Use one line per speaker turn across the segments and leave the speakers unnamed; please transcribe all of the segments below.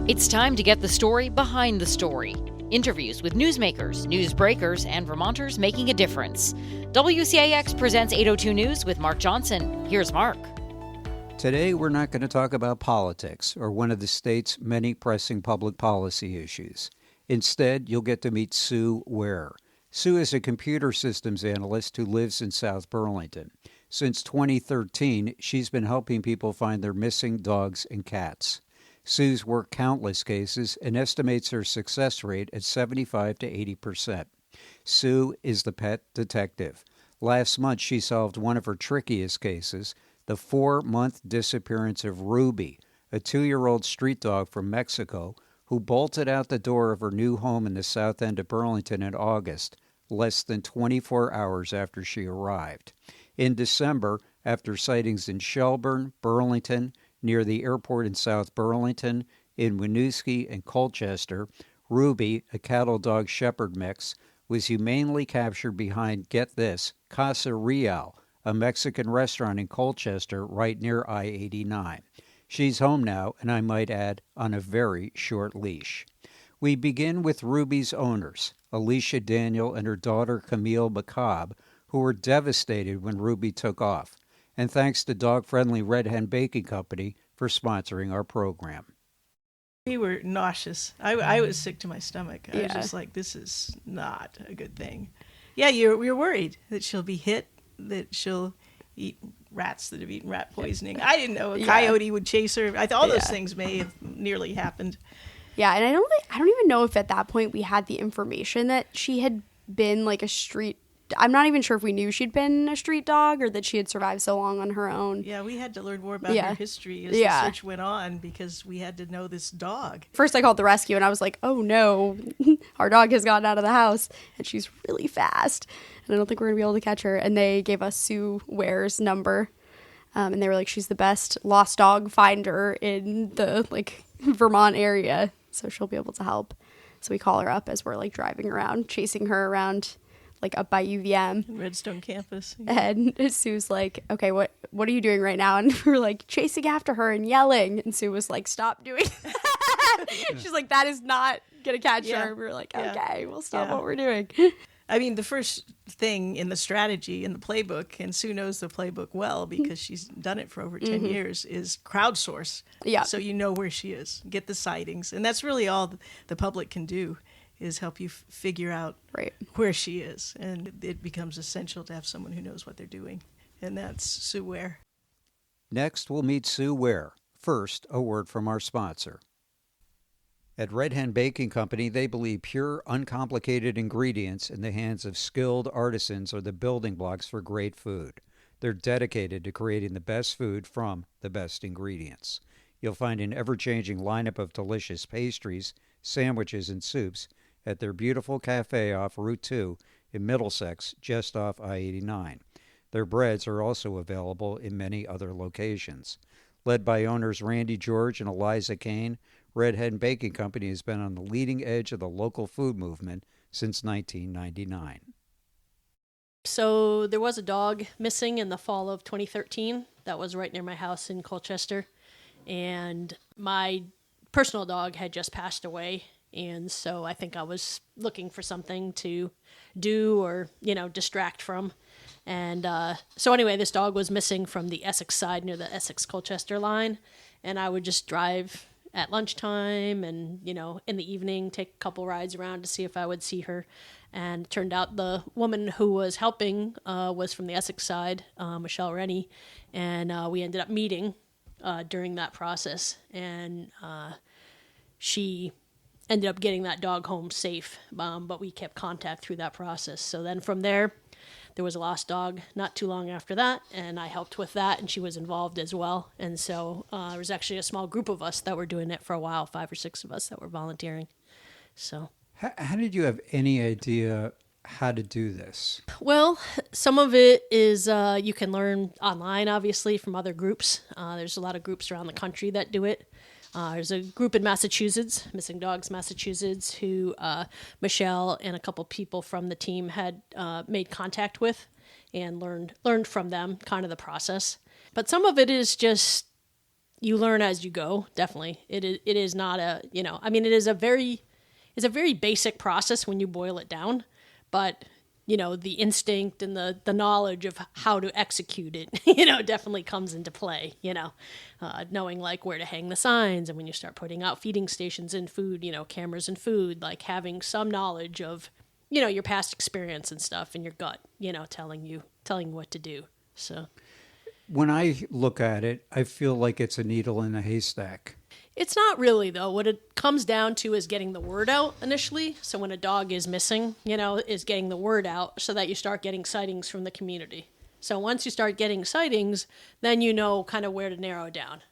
It's time to get the story behind the story. Interviews with newsmakers, news breakers, and Vermonters making a difference. WCAX presents 802 News with Mark Johnson. Here's Mark.
Today, we're not going to talk about politics or one of the state's many pressing public policy issues. Instead, you'll get to meet Sue Ware. Sue is a computer systems analyst who lives in South Burlington. Since 2013, she's been helping people find their missing dogs and cats. Sue's worked countless cases and estimates her success rate at 75 to 80%. Sue is the pet detective. Last month, she solved one of her trickiest cases, the 4-month disappearance of Ruby, a 2-year-old street dog from Mexico who bolted out the door of her new home in the south end of Burlington in August, less than 24 hours after she arrived. In December, after sightings in Shelburne, Burlington, near the airport in South Burlington, in Winooski and Colchester, Ruby, a cattle-dog shepherd mix, was humanely captured behind, get this, Casa Real, a Mexican restaurant in Colchester right near I-89. She's home now, and I might add, on a very short leash. We begin with Ruby's owners, Alicia Daniel and her daughter Camille McCobb, who were devastated when Ruby took off. And thanks to dog-friendly Red Hen Baking Company for sponsoring our program.
We were nauseous. I was sick to my stomach. I was just like, this is not a good thing. Yeah, you're worried that she'll be hit, that she'll eat rats that have eaten rat poisoning. I didn't know a coyote would chase her. All those things may have nearly happened.
Yeah, and I don't even know if at that point we had the information that she had been like a street. I'm not even sure if we knew she'd been a street dog or that she had survived so long on her own.
Yeah, we had to learn more about her history as the search went on because we had to know this dog.
First I called the rescue and I was like, oh no, our dog has gotten out of the house and she's really fast. And I don't think we're going to be able to catch her. And they gave us Sue Ware's number. And they were like, she's the best lost dog finder in the Vermont area. So she'll be able to help. So we call her up as we're driving around, chasing her around up by UVM.
Redstone campus.
And Sue's like, okay, what are you doing right now? And we were chasing after her and yelling. And Sue was like, stop doing that. She's like, that is not going to catch her. And we were like, okay, we'll stop what we're doing.
I mean, the first thing in the strategy, in the playbook, and Sue knows the playbook well because she's done it for over 10 years, is crowdsource. Yeah. So you know where she is. Get the sightings. And that's really all the public can do, is help you figure out where she is. And it becomes essential to have someone who knows what they're doing. And that's Sue Ware.
Next, we'll meet Sue Ware. First, a word from our sponsor. At Red Hen Baking Company, they believe pure, uncomplicated ingredients in the hands of skilled artisans are the building blocks for great food. They're dedicated to creating the best food from the best ingredients. You'll find an ever-changing lineup of delicious pastries, sandwiches, and soups at their beautiful cafe off Route 2 in Middlesex, just off I-89. Their breads are also available in many other locations. Led by owners Randy George and Eliza Kane, Red Hen Baking Company has been on the leading edge of the local food movement since 1999.
So there was a dog missing in the fall of 2013 that was right near my house in Colchester. And my personal dog had just passed away. And so I think I was looking for something to do or, distract from. And so anyway, this dog was missing from the Essex side near the Essex-Colchester line. And I would just drive at lunchtime and, in the evening, take a couple rides around to see if I would see her. And it turned out the woman who was helping was from the Essex side, Michelle Rennie. And we ended up meeting during that process. And she ended up getting that dog home safe, but we kept contact through that process. So then from there was a lost dog not too long after that, and I helped with that, and she was involved as well. And so there was actually a small group of us that were doing it for a while, 5 or 6 of us that were volunteering. So,
how did you have any idea how to do this?
Well, some of it is you can learn online, obviously, from other groups. There's a lot of groups around the country that do it. There's a group in Massachusetts, Missing Dogs Massachusetts, who Michelle and a couple people from the team had made contact with and learned from them, kind of the process. But some of it is just you learn as you go. Definitely. It is not a, it's a very basic process when you boil it down, but the instinct and the knowledge of how to execute it, definitely comes into play, knowing like where to hang the signs. And when you start putting out feeding stations in food, cameras and food, like having some knowledge of, your past experience and stuff in your gut, telling you what to do. So
when I look at it, I feel like it's a needle in a haystack.
It's not really, though. What it comes down to is getting the word out initially. So when a dog is missing, is getting the word out so that you start getting sightings from the community. So once you start getting sightings, then you know kind of where to narrow down.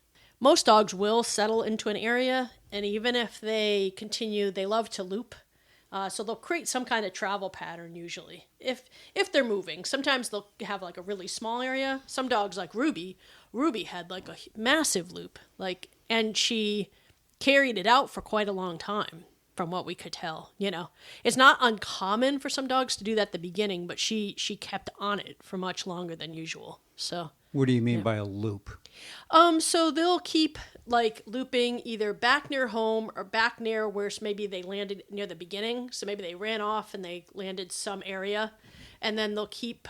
Most dogs will settle into an area, and even if they continue, they love to loop. So they'll create some kind of travel pattern usually. If they're moving, sometimes they'll have like a really small area. Some dogs like Ruby had like a massive loop, and she carried it out for quite a long time, from what we could tell. It's not uncommon for some dogs to do that at the beginning, but she kept on it for much longer than usual. So
what do you mean by a loop?
So they'll keep like looping either back near home or back near where maybe they landed near the beginning. So maybe they ran off and they landed some area, and then they'll keep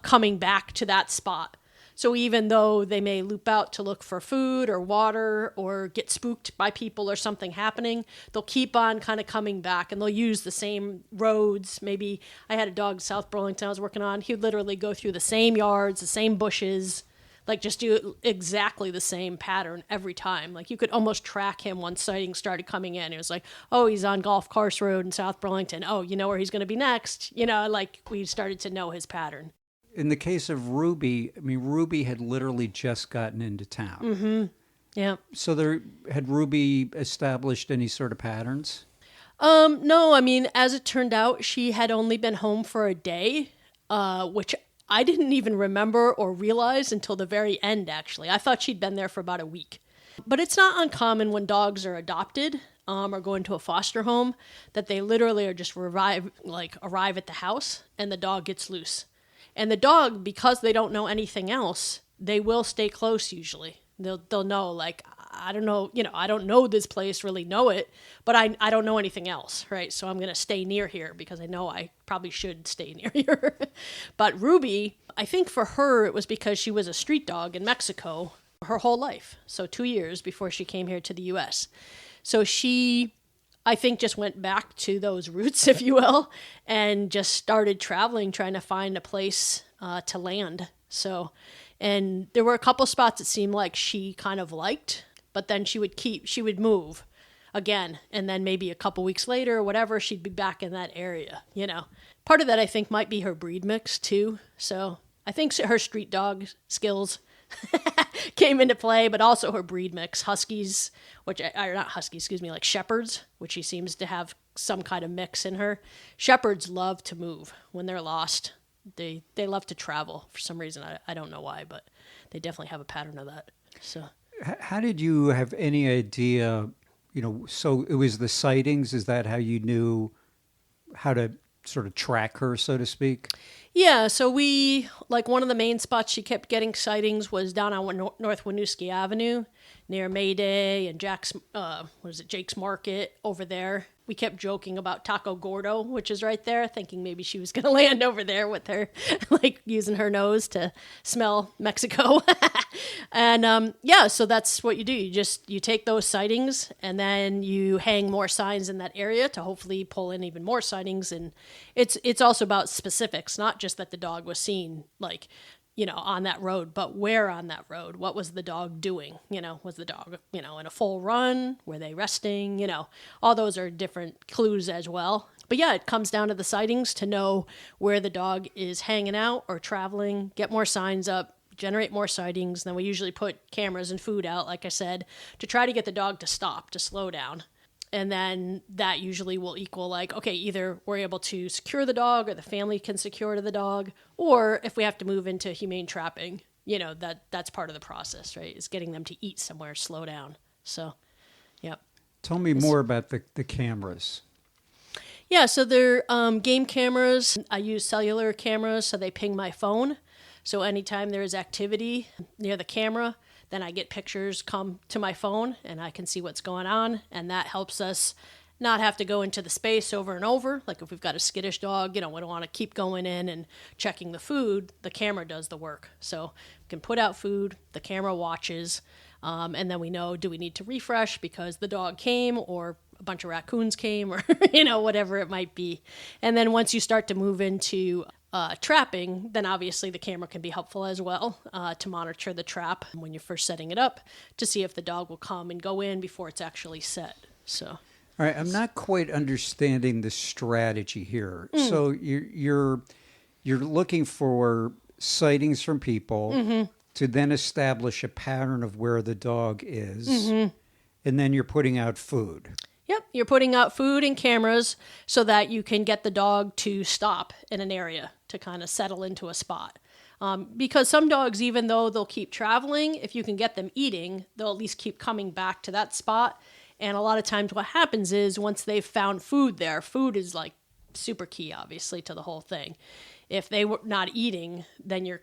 coming back to that spot. So even though they may loop out to look for food or water or get spooked by people or something happening, they'll keep on kind of coming back, and they'll use the same roads. Maybe I had a dog in South Burlington I was working on. He would literally go through the same yards, the same bushes, like just do exactly the same pattern every time. Like you could almost track him once sightings started coming in. It was like, oh, he's on Golf Course Road in South Burlington. Oh, you know where he's going to be next. Like we started to know his pattern.
In the case of Ruby, Ruby had literally just gotten into town.
Mm-hmm. Yeah.
So had Ruby established any sort of patterns?
No, as it turned out, she had only been home for a day, which I didn't even remember or realize until the very end, actually. I thought she'd been there for about a week. But it's not uncommon when dogs are adopted or go into a foster home that they literally are just arrive at the house and the dog gets loose. And the dog, because they don't know anything else, they will stay close usually. They'll know, like, I don't know, I don't know this place, really know it, but I don't know anything else, right? So I'm going to stay near here because I know I probably should stay near here. But Ruby, I think for her, it was because she was a street dog in Mexico her whole life. So 2 years before she came here to the U.S. So she, I think, just went back to those roots, if you will, and just started traveling, trying to find a place to land. So, and there were a couple spots it seemed like she kind of liked, but then she would move again. And then maybe a couple weeks later or whatever, she'd be back in that area, Part of that, I think, might be her breed mix too. So I think her street dog skills came into play, but also her breed mix. Huskies, like shepherds, which she seems to have some kind of mix in her. Shepherds love to move when they're lost. They love to travel for some reason. I don't know why, but they definitely have a pattern of that. So,
how did you have any idea? So it was the sightings. Is that how you knew how to sort of track her, so to speak?
Yeah, so we, one of the main spots she kept getting sightings was down on North Winooski Avenue near Mayday and Jake's Market over there. We kept joking about Taco Gordo, which is right there, thinking maybe she was going to land over there with her, using her nose to smell Mexico. And so that's what you do. You take those sightings and then you hang more signs in that area to hopefully pull in even more sightings. And it's also about specifics, not just that the dog was seen on that road, but where on that road? What was the dog doing? Was the dog, in a full run? Were they resting? All those are different clues as well. But yeah, it comes down to the sightings to know where the dog is hanging out or traveling, get more signs up, generate more sightings. Then we usually put cameras and food out, like I said, to try to get the dog to stop, to slow down. And then that usually will equal either we're able to secure the dog or the family can secure to the dog, or if we have to move into humane trapping, that's part of the process, right? Is getting them to eat somewhere, slow down. So, yep.
Tell me more about the cameras.
Yeah, so they're game cameras. I use cellular cameras, so they ping my phone. So anytime there is activity near the camera, then I get pictures come to my phone and I can see what's going on. And that helps us not have to go into the space over and over. Like if we've got a skittish dog, we don't want to keep going in and checking the food. The camera does the work. So we can put out food, the camera watches, and then we know, do we need to refresh because the dog came or a bunch of raccoons came or, whatever it might be. And then once you start to move into trapping, then obviously the camera can be helpful as well to monitor the trap when you're first setting it up to see if the dog will come and go in before it's actually set. So.
All right, I'm not quite understanding the strategy here. So you're looking for sightings from people to then establish a pattern of where the dog is, and then you're putting out food.
Yep, you're putting out food and cameras so that you can get the dog to stop in an area to kind of settle into a spot. Because some dogs, even though they'll keep traveling, if you can get them eating, they'll at least keep coming back to that spot. And a lot of times what happens is once they've found food there, food is like super key, obviously, to the whole thing. If they were not eating, then you're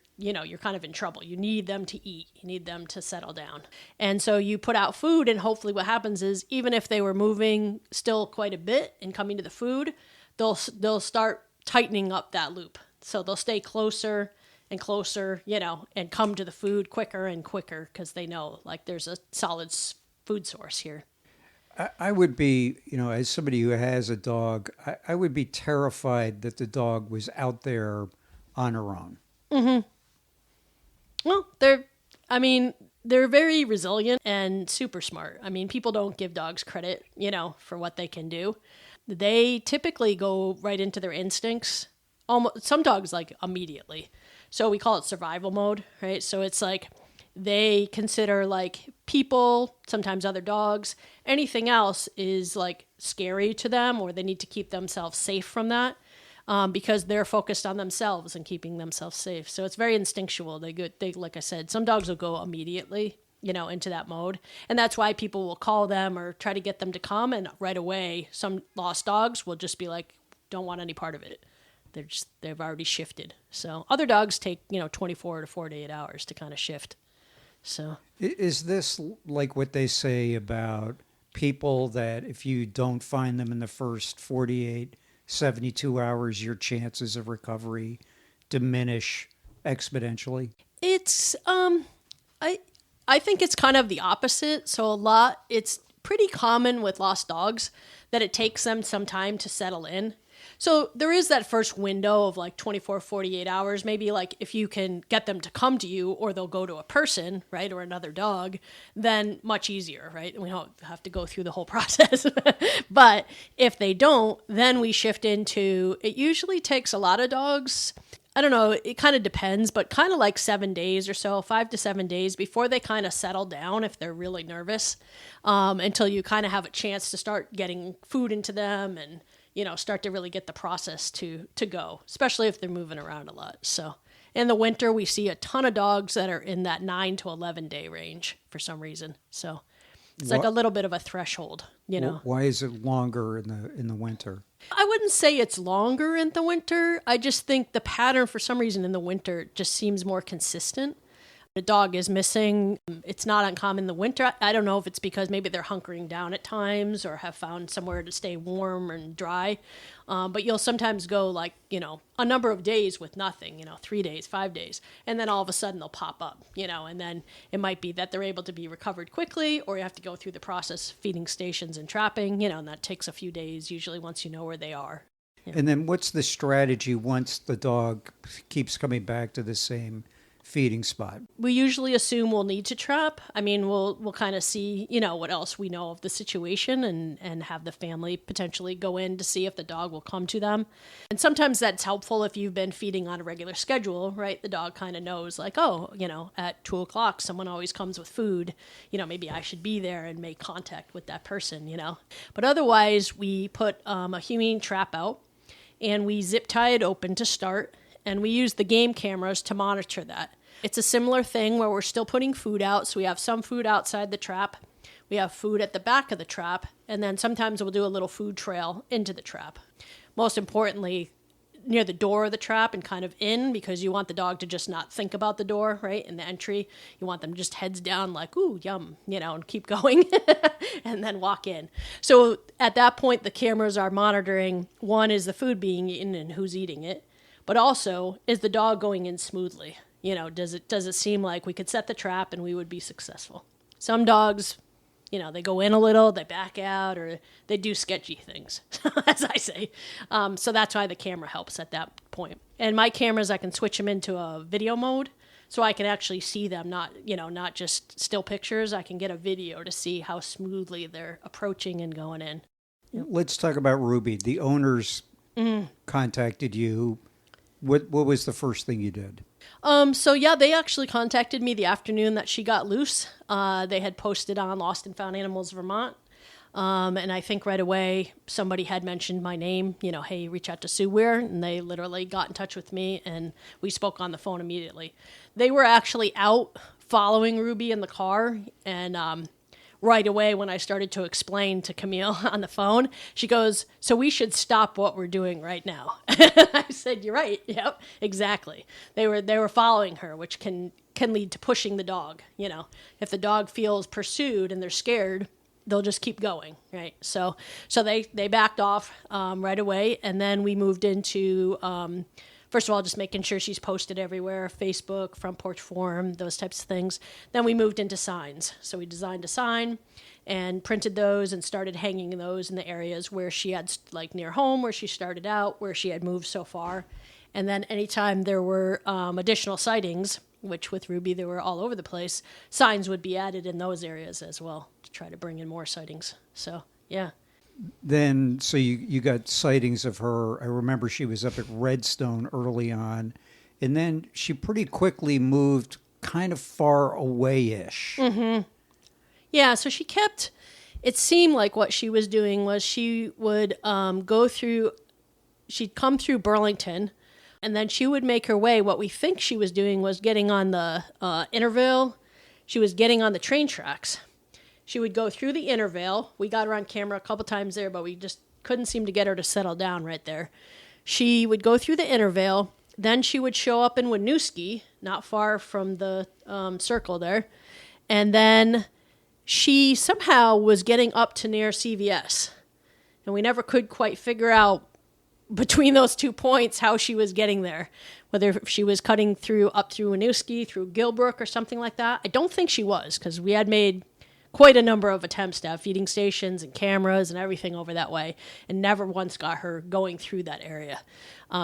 kind of in trouble. You need them to eat. You need them to settle down. And so you put out food, and hopefully what happens is even if they were moving still quite a bit and coming to the food, they'll start tightening up that loop. So they'll stay closer and closer, and come to the food quicker and quicker because they know like there's a solid food source here.
I would be, as somebody who has a dog, I would be terrified that the dog was out there on her own.
Well, they're very resilient and super smart. I mean, people don't give dogs credit, for what they can do. They typically go right into their instincts. Almost some dogs like immediately. So we call it survival mode, right? So it's like they consider like people, sometimes other dogs, anything else is like scary to them, or they need to keep themselves safe from that because they're focused on themselves and keeping themselves safe. So it's very instinctual. They like I said, some dogs will go immediately, into that mode. And that's why people will call them or try to get them to come. And right away, some lost dogs will just be like, don't want any part of it. They've already shifted. So other dogs take, 24 to 48 hours to kind of shift. So
is this like what they say about people that if you don't find them in the first 48, 72 hours, your chances of recovery diminish exponentially?
It's, I think it's kind of the opposite. So it's pretty common with lost dogs that it takes them some time to settle in. So there is that first window of like 24, 48 hours, maybe like if you can get them to come to you or they'll go to a person, right, or another dog, then much easier, right? We don't have to go through the whole process. But if they don't, then we shift into, it usually takes a lot of dogs, I don't know, it kind of depends, but kind of like 7 days or so, 5 to 7 days before they kind of settle down if they're really nervous, until you kind of have a chance to start getting food into them and start to really get the process to go, especially if they're moving around a lot. So in the winter, we see a ton of dogs that are in that 9 to 11 day range for some reason. So it's like a little bit of a threshold,
Why is it longer in the winter?
I wouldn't say it's longer in the winter. I just think the pattern for some reason in the winter just seems more consistent. The dog is missing. It's not uncommon in the winter. I don't know if it's because maybe they're hunkering down at times or have found somewhere to stay warm and dry. But you'll sometimes go like, a number of days with nothing, 3 days, 5 days. And then all of a sudden they'll pop up, and then it might be that they're able to be recovered quickly, or you have to go through the process, feeding stations and trapping, and that takes a few days, usually once you know where they are. Yeah.
And then what's the strategy once the dog keeps coming back to the same feeding spot?
We usually assume we'll need to trap. I mean, we'll kind of see, what else we know of the situation and have the family potentially go in to see if the dog will come to them. And sometimes that's helpful if you've been feeding on a regular schedule, right? The dog kind of knows like, oh, at 2:00, someone always comes with food. Maybe I should be there and make contact with that person, But otherwise, we put a humane trap out and we zip tie it open to start. And we use the game cameras to monitor that. It's a similar thing where we're still putting food out. So we have some food outside the trap. We have food at the back of the trap. And then sometimes we'll do a little food trail into the trap. Most importantly, near the door of the trap and kind of in, because you want the dog to just not think about the door, right? In the entry, you want them just heads down like, ooh, yum, and keep going and then walk in. So at that point, the cameras are monitoring, one, is the food being eaten and who's eating it, but also, is the dog going in smoothly? Does it seem like we could set the trap and we would be successful? Some dogs, they go in a little, they back out, or they do sketchy things, as I say. So that's why the camera helps at that point. And my cameras, I can switch them into a video mode, so I can actually see them, not just still pictures. I can get a video to see how smoothly they're approaching and going in.
Let's talk about Ruby. The owners contacted you. What was the first thing you did?
They actually contacted me the afternoon that she got loose. They had posted on Lost and Found Animals Vermont. And I think right away somebody had mentioned my name, hey, reach out to Sue Weir. And they literally got in touch with me and we spoke on the phone immediately. They were actually out following Ruby in the car. And right away when I started to explain to Camille on the phone, she goes, so we should stop what we're doing right now. I said, you're right. Yep, exactly. They were following her, which can lead to pushing the dog. If the dog feels pursued and they're scared, they'll just keep going, right? So they backed off right away, and then we moved into first of all, just making sure she's posted everywhere, Facebook, Front Porch Forum, those types of things. Then we moved into signs. So we designed a sign and printed those and started hanging those in the areas where she had, like near home, where she started out, where she had moved so far. And then anytime there were additional sightings, which with Ruby, they were all over the place, signs would be added in those areas as well to try to bring in more sightings. So, yeah.
Then, so you got sightings of her. I remember she was up at Redstone early on, and then she pretty quickly moved kind of far away-ish.
Mm-hmm. Yeah, so she kept, it seemed like what she was doing was she would she'd come through Burlington, and then she would make her way. What we think she was doing was getting on the Intervale. She was getting on the train tracks. She would go through the Intervale. We got her on camera a couple times there, but we just couldn't seem to get her to settle down right there. She would go through the Intervale. Then she would show up in Winooski, not far from the circle there. And then she somehow was getting up to near CVS. And we never could quite figure out between those 2 points how she was getting there. Whether she was cutting up through Winooski, through Gilbrook or something like that. I don't think she was, because we had made quite a number of attempts to have feeding stations and cameras and everything over that way, and never once got her going through that area.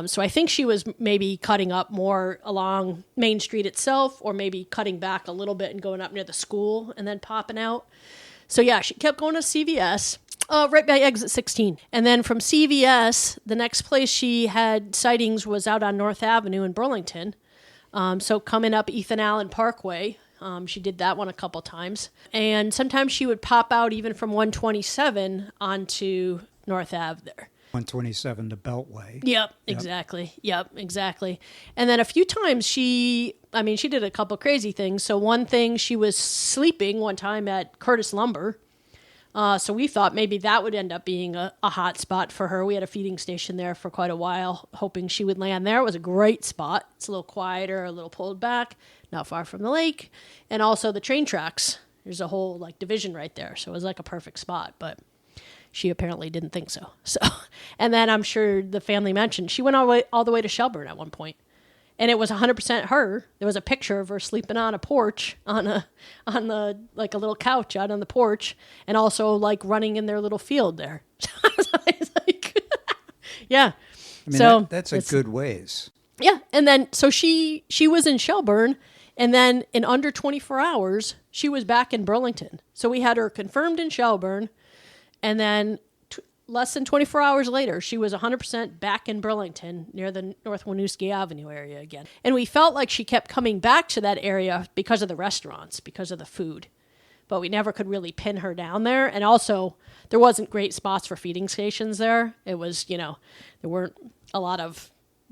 So I think she was maybe cutting up more along Main Street itself, or maybe cutting back a little bit and going up near the school and then popping out. So yeah, she kept going to CVS, right by exit 16. And then from CVS, the next place she had sightings was out on North Avenue in Burlington. So coming up Ethan Allen Parkway, she did that one a couple times. And sometimes she would pop out even from 127 onto North Ave there.
127, the Beltway.
Yep, exactly. Yep, exactly. And then a few times she did a couple crazy things. So one thing, she was sleeping one time at Curtis Lumber. So we thought maybe that would end up being a hot spot for her. We had a feeding station there for quite a while, hoping she would land there. It was a great spot. It's a little quieter, a little pulled back, not far from the lake. And also the train tracks. There's a whole division right there. So it was like a perfect spot, but she apparently didn't think so. And then I'm sure the family mentioned she went all the way to Shelburne at one point. And it was 100% her. There was a picture of her sleeping on a porch, on a little couch out on the porch, and also running in their little field there. Yeah.
I mean, that's a good ways.
Yeah, and then so she was in Shelburne, and then in under 24 hours she was back in Burlington. So we had her confirmed in Shelburne, and then less than 24 hours later, she was 100% back in Burlington near the North Winooski Avenue area again. And we felt like she kept coming back to that area because of the restaurants, because of the food. But we never could really pin her down there. And also, there wasn't great spots for feeding stations there. It was, there weren't a lot of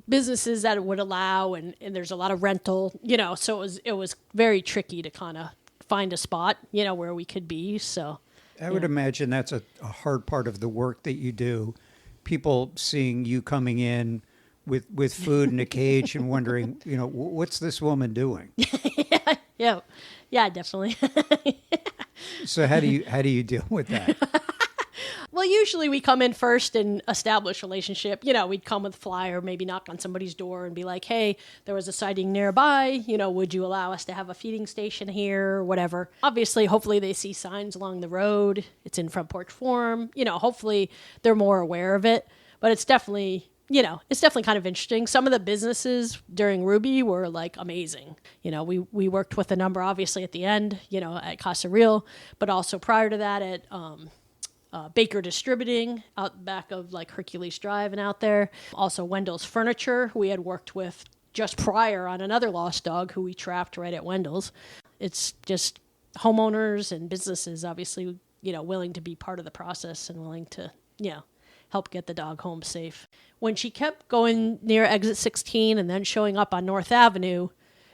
businesses that would allow, and there's a lot of rental, so it was very tricky to kind of find a spot, where we could be, so...
I would imagine that's a hard part of the work that you do. People seeing you coming in with food in a cage and wondering, what's this woman doing?
Yeah, definitely.
So how do you deal with that?
Well, usually we come in first and establish a relationship. We'd come with a flyer, maybe knock on somebody's door and be like, hey, there was a sighting nearby. Would you allow us to have a feeding station here or whatever? Obviously, hopefully they see signs along the road. It's in front porch forum. Hopefully they're more aware of it. But it's definitely kind of interesting. Some of the businesses during Ruby were like amazing. We worked with a number obviously at the end, at Casa Real, but also prior to that at Baker Distributing out back of like Hercules Drive and out there. Also Wendell's Furniture, who we had worked with just prior on another lost dog who we trapped right at Wendell's. It's just homeowners and businesses obviously, willing to be part of the process and willing to, help get the dog home safe. When she kept going near exit 16 and then showing up on North Avenue,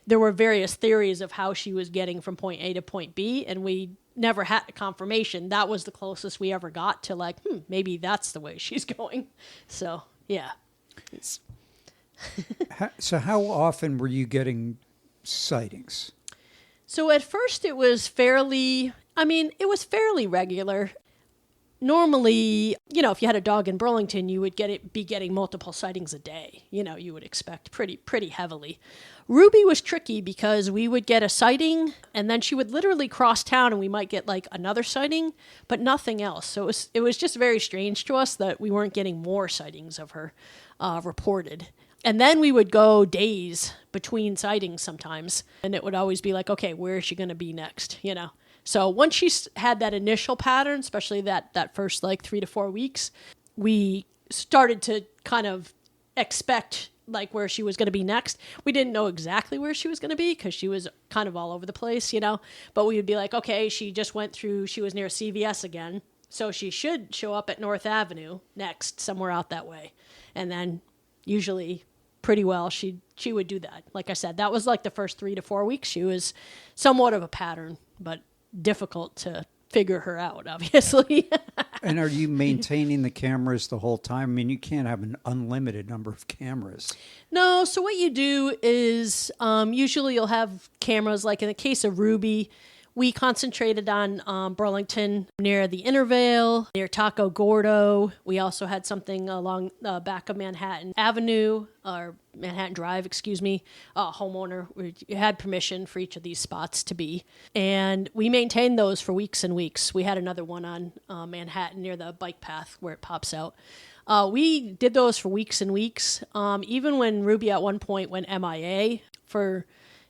there were various theories of how she was getting from point A to point B, and we never had a confirmation. That was the closest we ever got to like, maybe that's the way she's going. So, yeah.
So how often were you getting sightings?
So at first it was fairly regular. Normally, if you had a dog in Burlington, you would be getting multiple sightings a day. You would expect pretty heavily. Ruby was tricky because we would get a sighting and then she would literally cross town and we might get like another sighting, but nothing else. So it was just very strange to us that we weren't getting more sightings of her reported. And then we would go days between sightings sometimes, and it would always be like, okay, where is she going to be next? So once she had that initial pattern, especially that first like 3 to 4 weeks, we started to kind of expect like where she was going to be next. We didn't know exactly where she was going to be because she was kind of all over the place, but we would be like, okay, she was near CVS again. So she should show up at North Avenue next, somewhere out that way. And then usually pretty well she would do that. Like I said, that was like the first 3 to 4 weeks. She was somewhat of a pattern, but difficult to figure her out, obviously.
And are you maintaining the cameras the whole time? I mean, you can't have an unlimited number of cameras.
No, so what you do is usually you'll have cameras, like in the case of Ruby, we concentrated on Burlington near the Intervale, near Taco Gordo. We also had something along the back of Manhattan Avenue, or Manhattan Drive, homeowner. We had permission for each of these spots to be. And we maintained those for weeks and weeks. We had another one on Manhattan near the bike path where it pops out. We did those for weeks and weeks. Even when Ruby at one point went MIA for...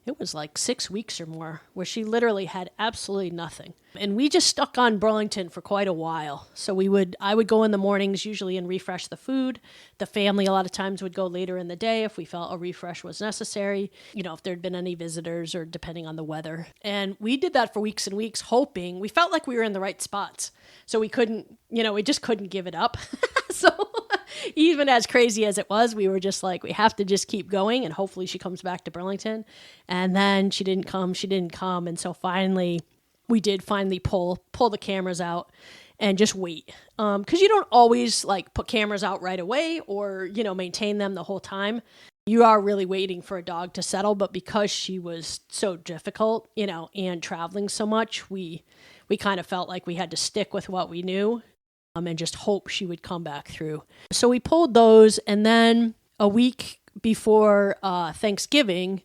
it was like 6 weeks or more where she literally had absolutely nothing. And we just stuck on Burlington for quite a while. So I would go in the mornings usually and refresh the food. The family a lot of times would go later in the day if we felt a refresh was necessary, if there'd been any visitors or depending on the weather. And we did that for weeks and weeks, hoping we felt like we were in the right spots. So we just couldn't give it up. So even as crazy as it was, we were just like, we have to just keep going and hopefully she comes back to Burlington. And then she didn't come. And so we did finally pull the cameras out and just wait. Because you don't always like put cameras out right away or, maintain them the whole time. You are really waiting for a dog to settle. But because she was so difficult, and traveling so much, we kind of felt like we had to stick with what we knew. And just hope she would come back through. So we pulled those, and then a week before Thanksgiving,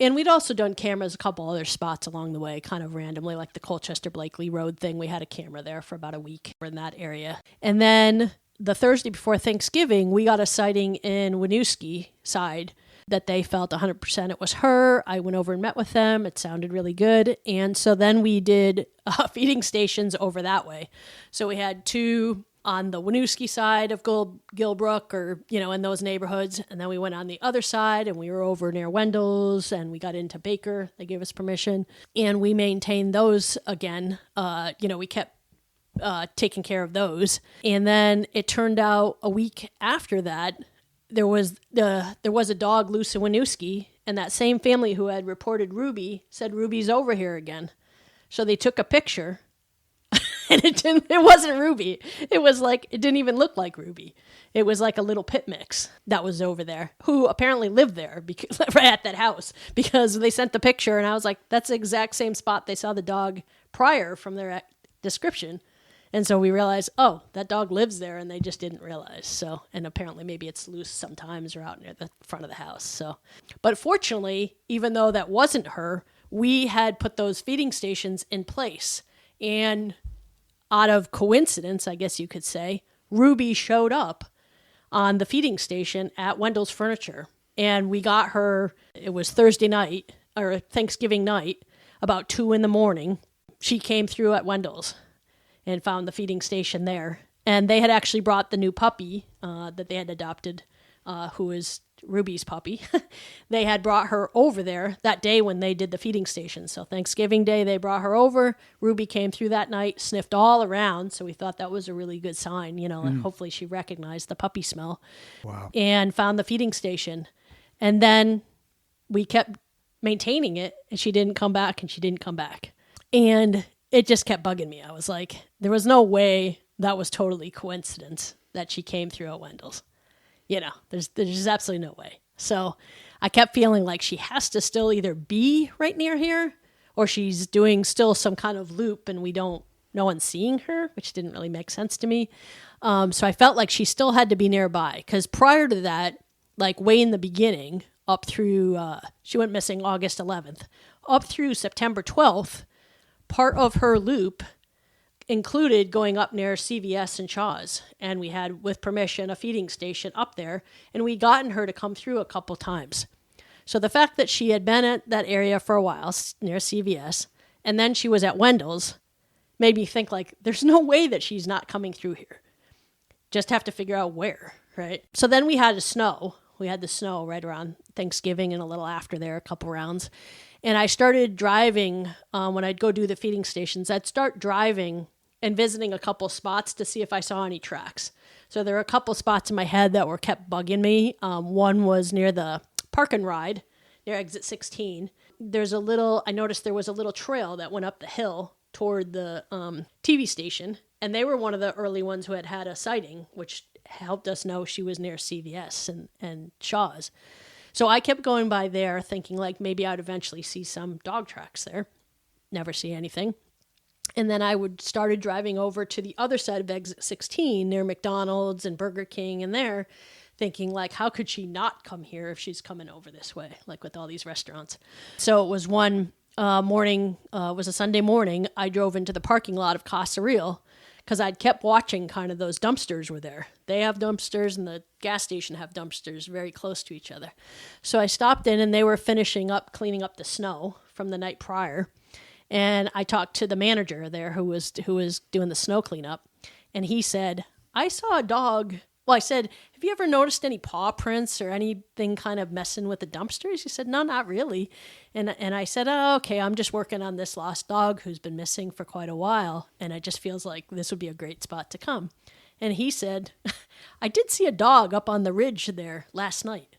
and we'd also done cameras a couple other spots along the way, kind of randomly, like the Colchester-Blakely Road thing. We had a camera there for about a week in that area. And then the Thursday before Thanksgiving, we got a sighting in Winooski side that they felt 100% it was her. I went over and met with them. It sounded really good. And so then we did feeding stations over that way. So we had 2 on the Winooski side of Gilbrook or, in those neighborhoods. And then we went on the other side and we were over near Wendell's and we got into Baker. They gave us permission. And we maintained those again. We kept taking care of those. And then it turned out a week after that, there was a dog loose in Winooski, and that same family who had reported Ruby said Ruby's over here again. So they took a picture And it wasn't Ruby. It was like, it didn't even look like Ruby. It was like a little pit mix that was over there, who apparently lived there because right at that house, because they sent the picture and I was like, that's the exact same spot they saw the dog prior from their description. And so we realized, oh, that dog lives there, and they just didn't realize. So, and apparently maybe it's loose sometimes or out near the front of the house. So, but fortunately, even though that wasn't her, we had put those feeding stations in place. And out of coincidence, I guess you could say, Ruby showed up on the feeding station at Wendell's Furniture. And we got her, it was Thursday night, or Thanksgiving night, about 2 a.m. She came through at Wendell's and found the feeding station there. And they had actually brought the new puppy that they had adopted, who is Ruby's puppy. They had brought her over there that day when they did the feeding station. So Thanksgiving Day, they brought her over. Ruby came through that night, sniffed all around. So we thought that was a really good sign, and hopefully she recognized the puppy smell.
Wow.
And found the feeding station. And then we kept maintaining it, and she didn't come back, and she didn't come back. And it just kept bugging me. I was like, there was no way that was totally coincidence that she came through at Wendell's. There's just absolutely no way. So I kept feeling like she has to still either be right near here or she's doing still some kind of loop and no one's seeing her, which didn't really make sense to me. So I felt like she still had to be nearby because prior to that, like way in the beginning, up through, she went missing August 11th, up through September 12th, part of her loop included going up near CVS and Shaw's. And we had, with permission, a feeding station up there. And we'd gotten her to come through a couple times. So the fact that she had been at that area for a while, near CVS, and then she was at Wendell's, made me think, like, there's no way that she's not coming through here. Just have to figure out where, right? So then we had snow. We had the snow right around Thanksgiving and a little after there, a couple rounds. And I started driving, when I'd go do the feeding stations, I'd start driving and visiting a couple spots to see if I saw any tracks. So there were a couple spots in my head that kept bugging me. One was near the Park and Ride, near exit 16. I noticed there was a little trail that went up the hill toward the TV station. And they were one of the early ones who had a sighting, which helped us know she was near CVS and Shaw's. So I kept going by there thinking like maybe I'd eventually see some dog tracks there. Never see anything. And then I started driving over to the other side of exit 16 near McDonald's and Burger King and there, thinking like, how could she not come here if she's coming over this way, like with all these restaurants? So it was one morning, was a Sunday morning, I drove into the parking lot of Casa Real because I'd kept watching kind of those dumpsters were there. They have dumpsters and the gas station have dumpsters very close to each other. So I stopped in and they were finishing up cleaning up the snow from the night prior. And I talked to the manager there who was doing the snow cleanup. And he said, I saw a dog. Well, I said, have you ever noticed any paw prints or anything kind of messing with the dumpsters? He said, no, not really. And I said, oh, okay, I'm just working on this lost dog who's been missing for quite a while. And it just feels like this would be a great spot to come. And he said, I did see a dog up on the ridge there last night.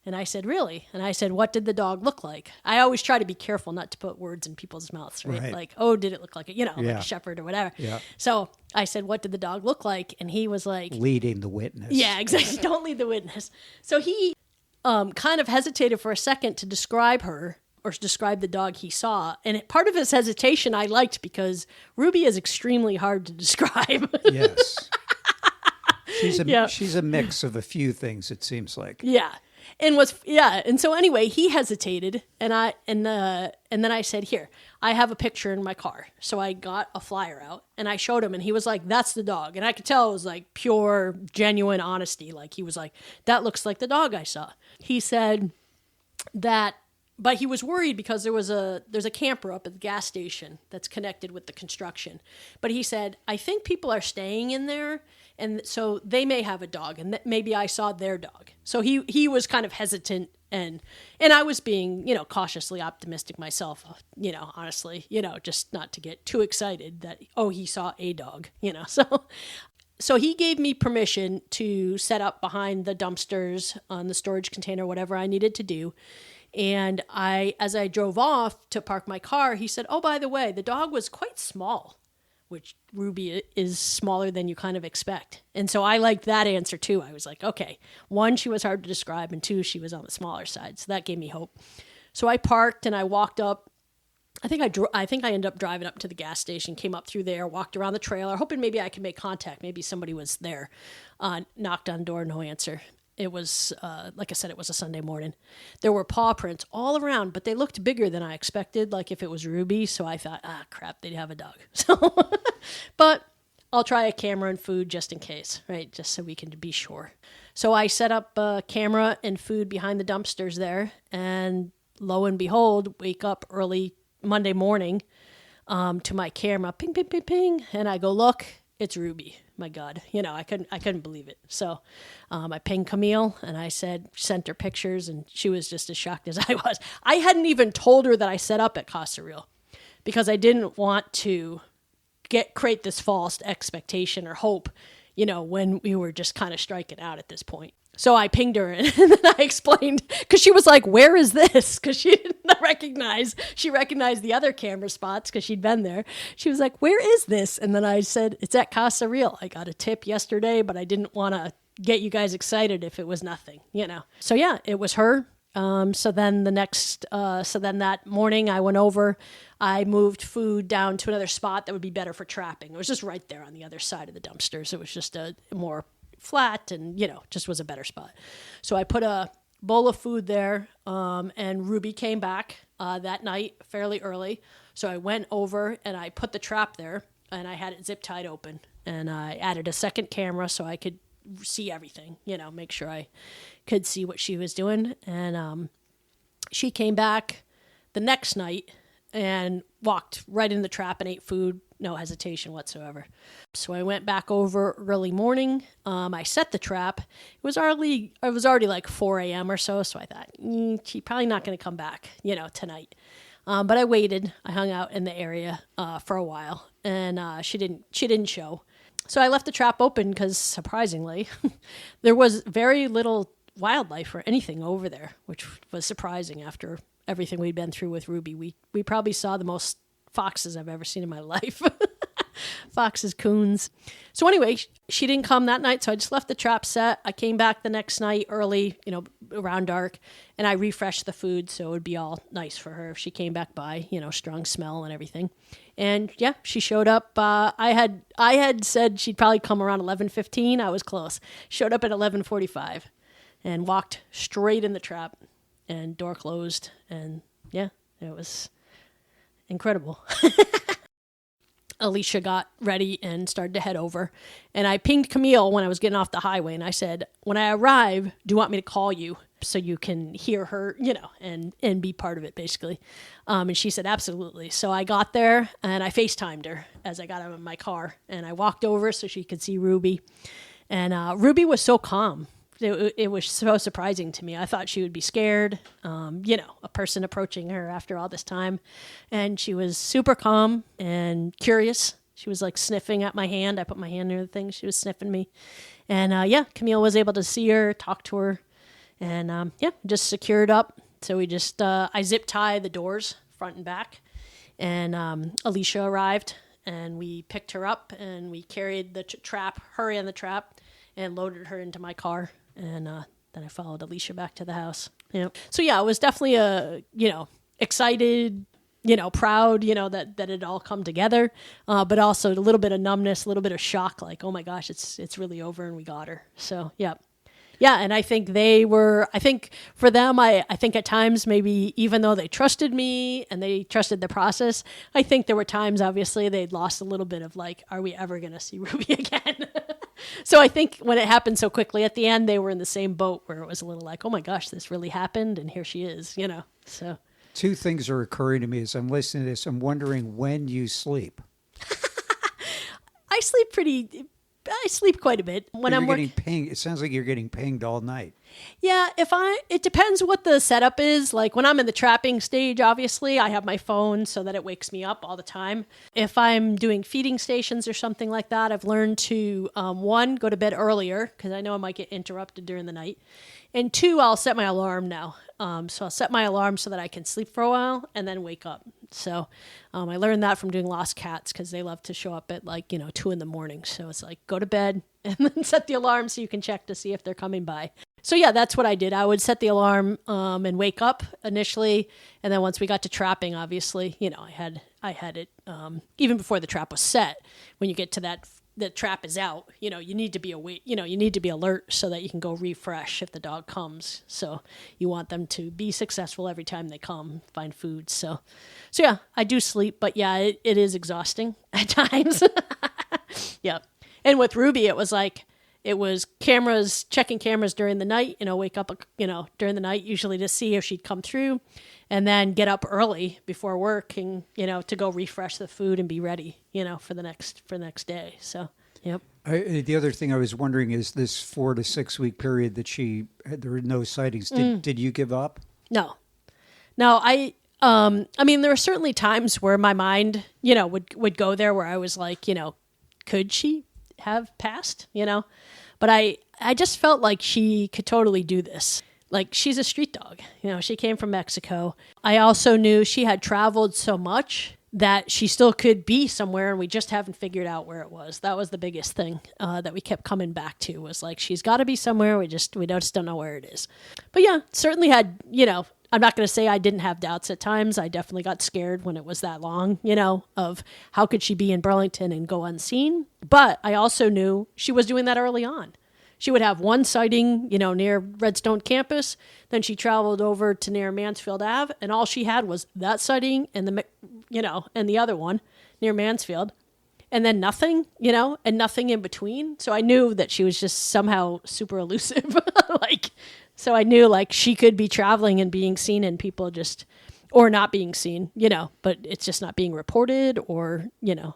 And I said, really? And I said, what did the dog look like? I always try to be careful not to put words in people's mouths, right? Like, oh, did it look like like a shepherd or whatever? Yeah. So I said, what did the dog look like? And he was like... leading the witness. Yeah, exactly. Don't lead the witness. So he kind of hesitated for a second to describe her or describe the dog he saw. And part of his hesitation I liked because Ruby is extremely hard to describe. Yes.
She's a mix of a few things, it seems like.
Yeah. And so anyway, he hesitated, and then I said, here, I have a picture in my car. So I got a flyer out, and I showed him, and he was like, that's the dog. And I could tell it was like pure, genuine honesty. Like he was like, that looks like the dog I saw. He said that, but he was worried because there's a camper up at the gas station that's connected with the construction. But he said, I think people are staying in there. And so they may have a dog, and maybe I saw their dog. So he was kind of hesitant, and I was being, cautiously optimistic myself, honestly, just not to get too excited that, oh, he saw a dog, So he gave me permission to set up behind the dumpsters on the storage container, whatever I needed to do. And as I drove off to park my car, he said, oh, by the way, the dog was quite small which Ruby is smaller than you kind of expect. And so I liked that answer too. I was like, okay, 1, she was hard to describe, and 2, she was on the smaller side. So that gave me hope. So I parked and I walked up. I think I ended up driving up to the gas station, came up through there, walked around the trailer, hoping maybe I could make contact. Maybe somebody was there. Knocked on the door, no answer. It was, like I said, it was a Sunday morning. There were paw prints all around, but they looked bigger than I expected, like if it was Ruby. So I thought, crap, they'd have a dog. So, but I'll try a camera and food just in case, right? Just so we can be sure. So I set up a camera and food behind the dumpsters there, and lo and behold, wake up early Monday morning to my camera, ping, ping, ping, ping, and I go, look, it's Ruby. My God, I couldn't believe it. So I pinged Camille and I sent her pictures, and she was just as shocked as I was. I hadn't even told her that I set up at Casa Real because I didn't want to create this false expectation or hope, when we were just kind of striking out at this point. So I pinged her and then I explained, because she was like, where is this? Because she didn't she recognized the other camera spots because she'd been there. She was like, where is this? And then I said, it's at Casa Real. I got a tip yesterday, but I didn't want to get you guys excited if it was nothing, So yeah, it was her. So then that morning I went over, I moved food down to another spot that would be better for trapping. It was just right there on the other side of the dumpsters. It was just a more flat and, just was a better spot. So I put a bowl of food there, and Ruby came back that night fairly early. So I went over and I put the trap there, and I had it zip tied open, and I added a second camera so I could see everything, make sure I could see what she was doing. And she came back the next night and walked right in the trap and ate food, no hesitation whatsoever. So I went back over early morning. I set the trap. It was already like 4 a.m. or so. So I thought, she's probably not going to come back, tonight. But I waited. I hung out in the area for a while, and she didn't show. So I left the trap open because, surprisingly, there was very little wildlife or anything over there, which was surprising after everything we'd been through with Ruby. We probably saw the most foxes I've ever seen in my life. Foxes, coons. So anyway, she didn't come that night, so I just left the trap set. I came back the next night early, around dark, and I refreshed the food so it would be all nice for her if she came back by, strong smell and everything. And yeah, she showed up. I had said she'd probably come around 11:15. I was close. Showed up at 11:45 and walked straight in the trap, and door closed. And yeah, it was incredible. Alicia got ready and started to head over. And I pinged Camille when I was getting off the highway. And I said, when I arrive, do you want me to call you so you can hear her, and be part of it, basically? And she said, absolutely. So I got there and I FaceTimed her as I got out of my car. And I walked over so she could see Ruby. And Ruby was so calm. It was so surprising to me. I thought she would be scared, a person approaching her after all this time. And she was super calm and curious. She was like sniffing at my hand. I put my hand near the thing. She was sniffing me. And Camille was able to see her, talk to her, and just secured up. So we just, I zip tie the doors front and back. And Alicia arrived and we picked her up and we carried the her and the trap, and loaded her into my car. And then I followed Alicia back to the house. So yeah, I was definitely excited, proud, that it had all come together. But also a little bit of numbness, a little bit of shock, like, oh my gosh, it's really over and we got her. So yeah. Yeah, and I think for them, I think at times maybe even though they trusted me and they trusted the process, I think there were times obviously they'd lost a little bit of like, are we ever going to see Ruby again? So I think when it happened so quickly at the end, they were in the same boat where it was a little like, oh my gosh, this really happened and here she is, so.
Two things are occurring to me as I'm listening to this. I'm wondering when you sleep.
I sleep quite a bit when I'm
getting pinged. It sounds like you're getting pinged all night.
Yeah, it depends what the setup is. Like when I'm in the trapping stage, obviously I have my phone so that it wakes me up all the time. If I'm doing feeding stations or something like that, I've learned to, 1, go to bed earlier because I know I might get interrupted during the night. And 2, I'll set my alarm now So I'll set my alarm so that I can sleep for a while and then wake up. So I learned that from doing lost cats because they love to show up at 2 a.m. So it's like, go to bed and then set the alarm so you can check to see if they're coming by. So yeah, that's what I did. I would set the alarm and wake up initially. And then once we got to trapping, obviously, I had it even before the trap was set. When you get to that, the trap is out, you need to be awake, you need to be alert so that you can go refresh if the dog comes. So you want them to be successful every time they come, find food. So yeah, I do sleep, but yeah, it is exhausting at times. Yeah. And with Ruby, it was checking cameras during the night, wake up, during the night, usually to see if she'd come through, and then get up early before work and, to go refresh the food and be ready, for the next day. So, yep.
The other thing I was wondering is this 4 to 6 week period that there were no sightings. Did you give up?
No, I mean, there were certainly times where my mind, would go there where I was like, could she have passed, but I just felt like she could totally do this. Like, she's a street dog, she came from Mexico. I also knew she had traveled so much that she still could be somewhere, and we just haven't figured out where it was. That was the biggest thing that we kept coming back to, was like, she's got to be somewhere. We just don't know where it is. But yeah, certainly had, I'm not going to say I didn't have doubts at times. I definitely got scared when it was that long, of how could she be in Burlington and go unseen. But I also knew she was doing that early on. She would have one sighting, near Redstone campus. Then she traveled over to near Mansfield Ave, and all she had was that sighting and and the other one near Mansfield. And then nothing, and nothing in between. So I knew that she was just somehow super elusive. So I knew she could be traveling and being seen and people or not being seen, but it's just not being reported or,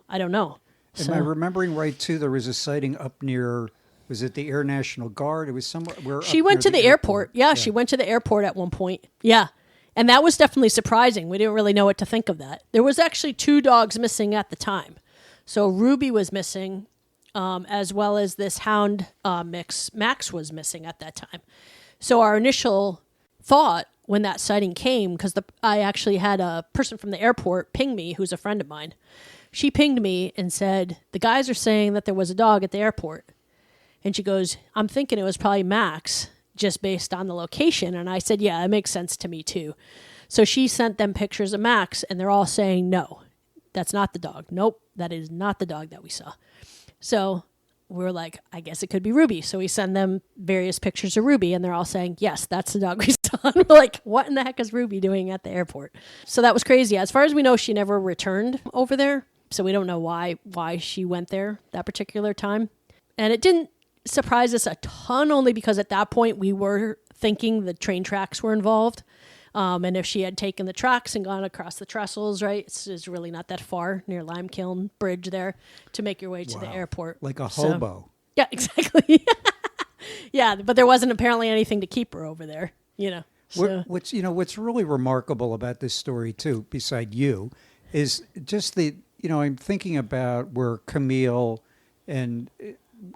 I don't know.
Am I remembering right too? There was a sighting up near, was it the Air National Guard? It was somewhere where
she went to the airport. Yeah, she went to the airport at one point. Yeah. And that was definitely surprising. We didn't really know what to think of that. There was actually 2 dogs missing at the time. So Ruby was missing, as well as this hound mix. Max was missing at that time. So our initial thought when that sighting came, because I actually had a person from the airport ping me, who's a friend of mine. She pinged me and said, the guys are saying that there was a dog at the airport. And she goes, I'm thinking it was probably Max, just based on the location. And I said, yeah, it makes sense to me too. So she sent them pictures of Max, and they're all saying, no, that's not the dog. Nope, that is not the dog that we saw. So we're like, I guess it could be Ruby. So we send them various pictures of Ruby, and they're all saying, yes, that's the dog we saw. And we're like, what in the heck is Ruby doing at the airport? So that was crazy. As far as we know, she never returned over there. So we don't know why she went there that particular time. And it didn't surprise us a ton, only because at that point we were thinking the train tracks were involved. And if she had taken the tracks and gone across the trestles, right, it's really not that far near Lime Kiln Bridge there to make your way to the airport.
Like a hobo.
So, yeah, exactly. Yeah, but there wasn't apparently anything to keep her over there, So.
What's really remarkable about this story too, beside you, is just I'm thinking about where Camille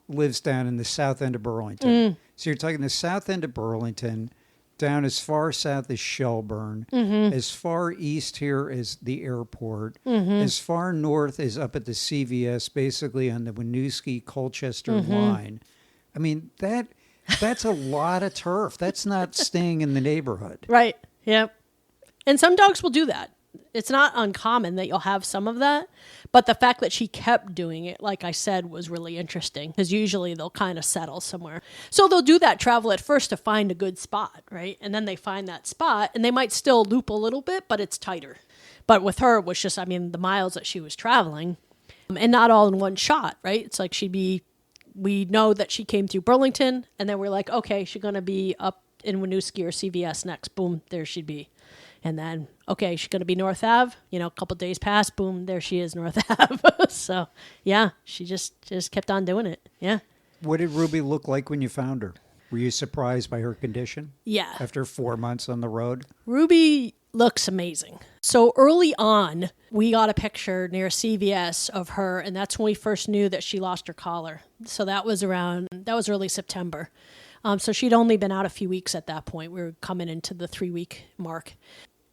lives down in the south end of Burlington. So you're talking the south end of Burlington, down as far south as Shelburne, as far east here as the airport, as far north as up at the CVS, basically on the Winooski-Colchester line. I mean, that's a lot of turf. That's not staying in the neighborhood.
Right, yep. And some dogs will do that. It's not uncommon that you'll have some of that, but the fact that she kept doing it, like I said, was really interesting, because usually they'll kind of settle somewhere. So they'll do that travel at first to find a good spot, right? And then they find that spot, and they might still loop a little bit, but it's tighter. But with her, it was just, the miles that she was traveling, and not all in one shot, right? It's like we know that she came through Burlington, and then we're like, okay, she's going to be up in Winooski or CVS next. Boom, there she'd be. And then, okay, she's going to be North Ave. A couple days pass, boom, there she is, North Ave. So, yeah, she just kept on doing it. Yeah.
What did Ruby look like when you found her? Were you surprised by her condition?
Yeah.
After 4 months on the road?
Ruby looks amazing. So early on, we got a picture near CVS of her, and that's when we first knew that she lost her collar. So that was early September. So she'd only been out a few weeks at that point. We were coming into the 3-week mark.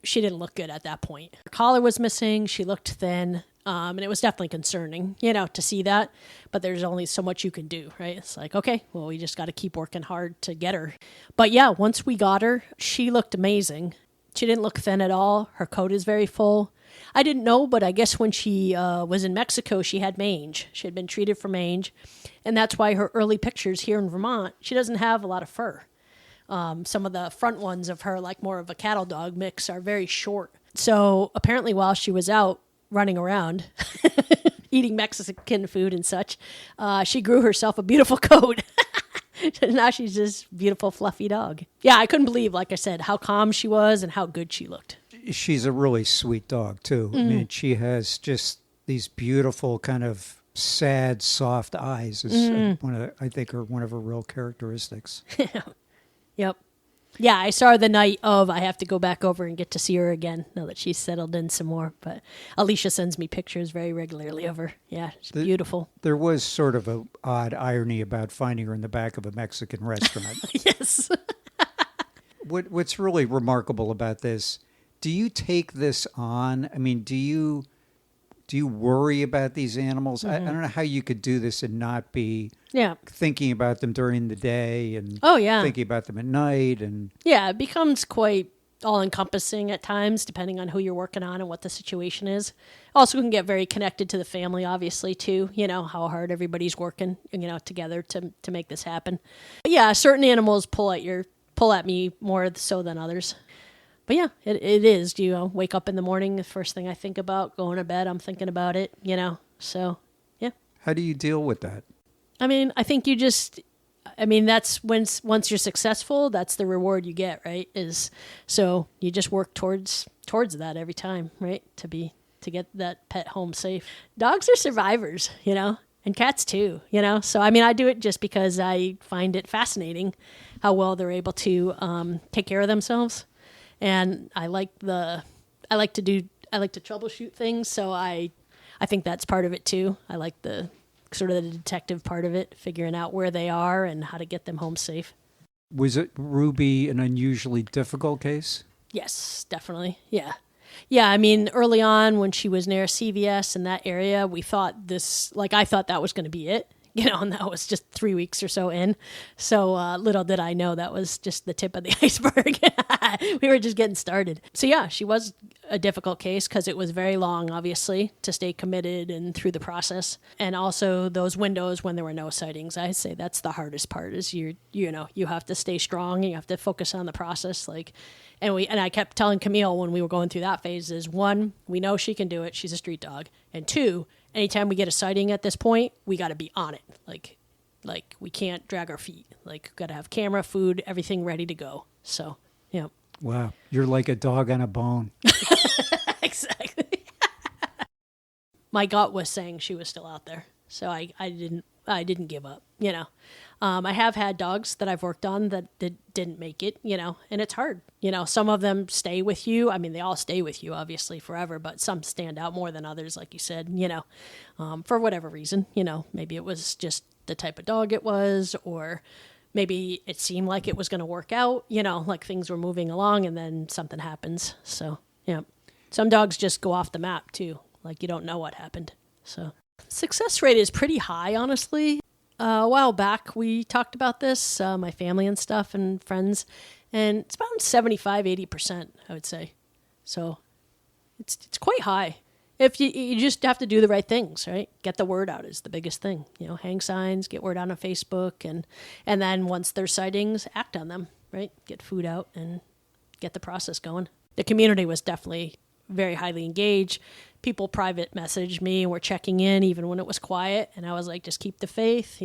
She didn't look good at that point. Her collar was missing. She looked thin. And it was definitely concerning, to see that. But there's only so much you can do, right? It's like, okay, well, we just got to keep working hard to get her. But yeah, once we got her, she looked amazing. She didn't look thin at all. Her coat is very full. I didn't know, but I guess when she was in Mexico, she had mange. She had been treated for mange. And that's why her early pictures here in Vermont, she doesn't have a lot of fur. Some of the front ones of her, like more of a cattle dog mix, are very short. So apparently while she was out running around, eating Mexican food and such, she grew herself a beautiful coat. Now she's this beautiful, fluffy dog. Yeah, I couldn't believe, like I said, how calm she was and how good she looked.
She's a really sweet dog, too. I mean, she has just these beautiful kind of sad, soft eyes. I think are one of her real characteristics.
Yep. Yeah, I saw her the night of. I have to go back over and get to see her again now that she's settled in some more. But Alicia sends me pictures very regularly of her. Yeah, she's beautiful.
There was sort of an odd irony about finding her in the back of a Mexican restaurant.
Yes.
What's really remarkable about this, do you take this on? I mean, do you worry about these animals? I don't know how you could do this and not be thinking about them during the day and thinking about them at night. And
yeah, it becomes quite all-encompassing at times, depending on who you're working on and what the situation is. Also can get very connected to the family, obviously, too. How hard everybody's working, together to make this happen. But yeah, certain animals pull at me more so than others. But yeah, it is. Do you wake up in the morning, the first thing I think about, going to bed, I'm thinking about it, So, yeah.
How do you deal with that?
I mean, I think that's once you're successful, that's the reward you get, right? So you just work towards that every time, right? To get that pet home safe. Dogs are survivors, and cats too, So, I mean, I do it just because I find it fascinating how well they're able to take care of themselves. And I like to troubleshoot things, so I think that's part of it too. I like the sort of the detective part of it, figuring out where they are and how to get them home safe.
Was it Ruby an unusually difficult case?
Yes, definitely. Yeah. Yeah, I mean, early on when she was near CVS in that area, we thought I thought that was going to be it. And that was just 3 weeks or so in. So little did I know that was just the tip of the iceberg. We were just getting started. So yeah, she was a difficult case because it was very long, obviously, to stay committed and through the process. And also those windows when there were no sightings. I'd say that's the hardest part is you have to stay strong and you have to focus on the process. And I kept telling Camille when we were going through that phase is 1, we know she can do it. She's a street dog. And 2, anytime we get a sighting at this point, we got to be on it. Like we can't drag our feet. Like got to have camera, food, everything ready to go. So, yeah.
Wow. You're like a dog on a bone.
Exactly. My gut was saying she was still out there. So I didn't give up, I have had dogs that I've worked on that didn't make it, and it's hard. Some of them stay with you. I mean, they all stay with you, obviously, forever, but some stand out more than others, like you said, for whatever reason, maybe it was just the type of dog it was, or maybe it seemed like it was going to work out, like things were moving along and then something happens. So, yeah, some dogs just go off the map too. Like you don't know what happened. So success rate is pretty high, honestly. A while back, we talked about this, my family and stuff and friends, and it's about 75-80%, I would say. So it's quite high. If you just have to do the right things, right? Get the word out is the biggest thing. Hang signs, get word out on Facebook, and then once there's sightings, act on them, right? Get food out and get the process going. The community was definitely very highly engaged. People private messaged me and were checking in even when it was quiet. And I was like, just keep the faith,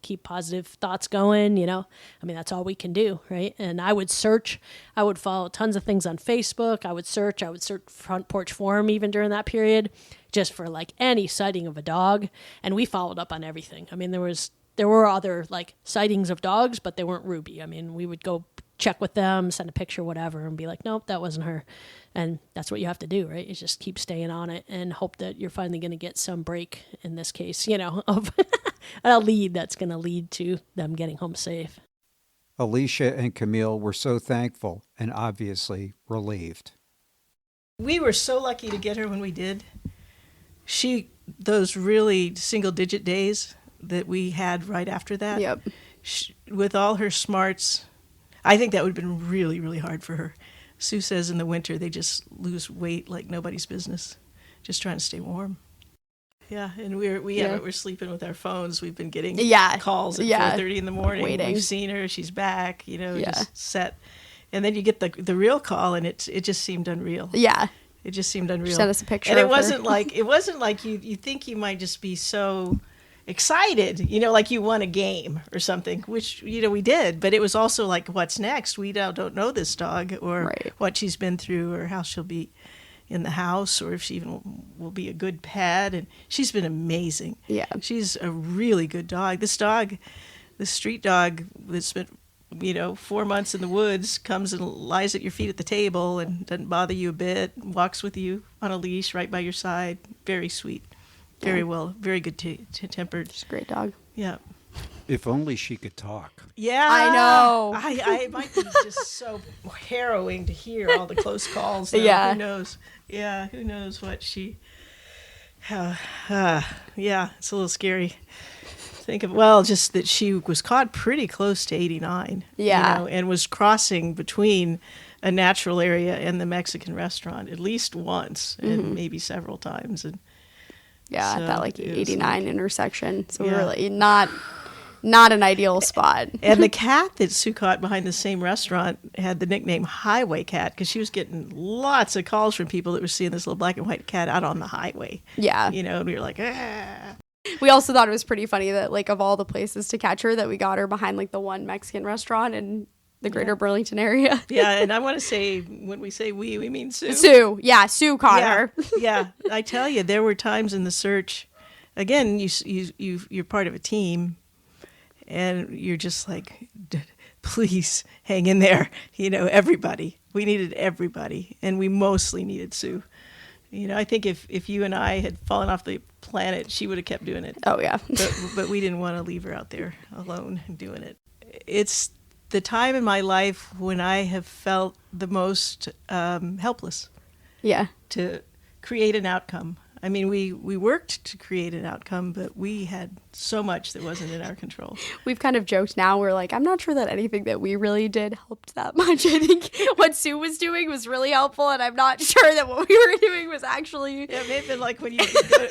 keep positive thoughts going, I mean, that's all we can do, right? And I would follow tons of things on Facebook. I would search Front Porch Forum even during that period, just for like any sighting of a dog. And we followed up on everything. I mean, there were other like sightings of dogs, but they weren't Ruby. I mean, we would go check with them, send a picture, whatever, and be like, nope, that wasn't her. And that's what you have to do, right? Is just keep staying on it and hope that you're finally going to get some break, in this case, of a lead that's going to lead to them getting home safe.
Alicia and Camille were so thankful and obviously relieved.
We were so lucky to get her when we did. Those really single-digit days that we had right after that,
Yep.
With all her smarts, I think that would have been really, really hard for her. Sue says in the winter they just lose weight like nobody's business, just trying to stay warm. Yeah, and we're sleeping with our phones. We've been getting calls at 4:30 in the morning.
Waiting.
We've seen her. She's back. Just set. And then you get the real call, and it just seemed unreal.
Yeah.
It just seemed unreal.
She sent us a picture.
And it
of
wasn't
her.
like you think you might just be so excited, like you won a game or something, which we did. But it was also like, what's next? We don't know this dog or what she's been through or how she'll be in the house or if she even will be a good pet. And she's been amazing.
Yeah.
She's a really good dog. This street dog that's spent 4 months in the woods comes and lies at your feet at the table and doesn't bother you a bit, walks with you on a leash right by your side. Very sweet. Very well, very good tempered.
She's a great dog.
Yeah.
If only she could talk.
Yeah,
I know.
It might be just so harrowing to hear all the close calls. Though.
Yeah.
Who knows? Yeah, who knows what she... yeah, it's a little scary. Think of, just that she was caught pretty close to 89.
Yeah.
And was crossing between a natural area and the Mexican restaurant at least once and maybe several times. And
yeah,
so
at that 89 intersection. So
Yeah.
really not an ideal spot.
And the cat that Sue caught behind the same restaurant had the nickname Highway Cat because she was getting lots of calls from people that were seeing this little black and white cat out on the highway.
Yeah.
And we were like, ah.
We also thought it was pretty funny that of all the places to catch her, that we got her behind the one Mexican restaurant in the greater Burlington area.
Yeah, and I want to say, when we say we mean Sue.
Sue caught her.
Yeah, I tell you, there were times in the search. Again, you're part of a team, and you're just like, please hang in there. Everybody. We needed everybody, and we mostly needed Sue. I think if you and I had fallen off the planet, she would have kept doing it.
Oh yeah.
but we didn't want to leave her out there alone doing it. It's the time in my life when I have felt the most helpless.
Yeah.
To create an outcome. I mean, we worked to create an outcome, but we had so much that wasn't in our control.
We've kind of joked now, we're like, I'm not sure that anything that we really did helped that much. I think what Sue was doing was really helpful, and I'm not sure that what we were doing was actually...
Yeah, it may have been like when you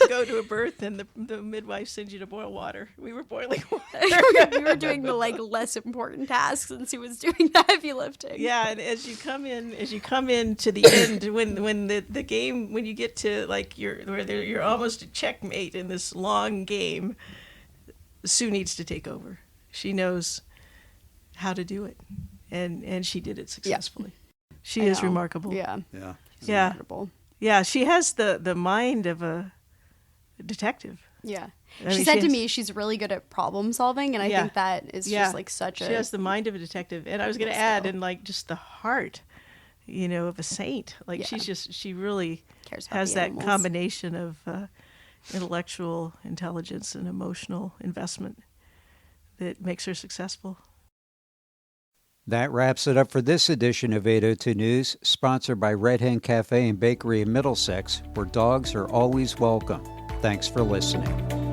go to a birth and the midwife sends you to boil water. We were boiling water.
We were doing the less important tasks, and Sue was doing the heavy lifting.
Yeah, and as you come in to the end, when the game, when you get to you're almost a checkmate in this long game, Sue needs to take over. She knows how to do it, and she did it successfully. Yeah. She is remarkable.
Yeah.
Yeah.
Yeah.
Incredible.
Yeah, she has the mind of a detective.
Yeah.
She
said to me she's really good at problem solving, and I think that is just such a...
She has the mind of a detective. And I was going to add, and just the heart, of a saint. She really has that combination of intellectual intelligence and emotional investment that makes her successful.
That wraps it up for this edition of 802 News, sponsored by Red Hen Cafe and Bakery in Middlesex, where dogs are always welcome. Thanks for listening.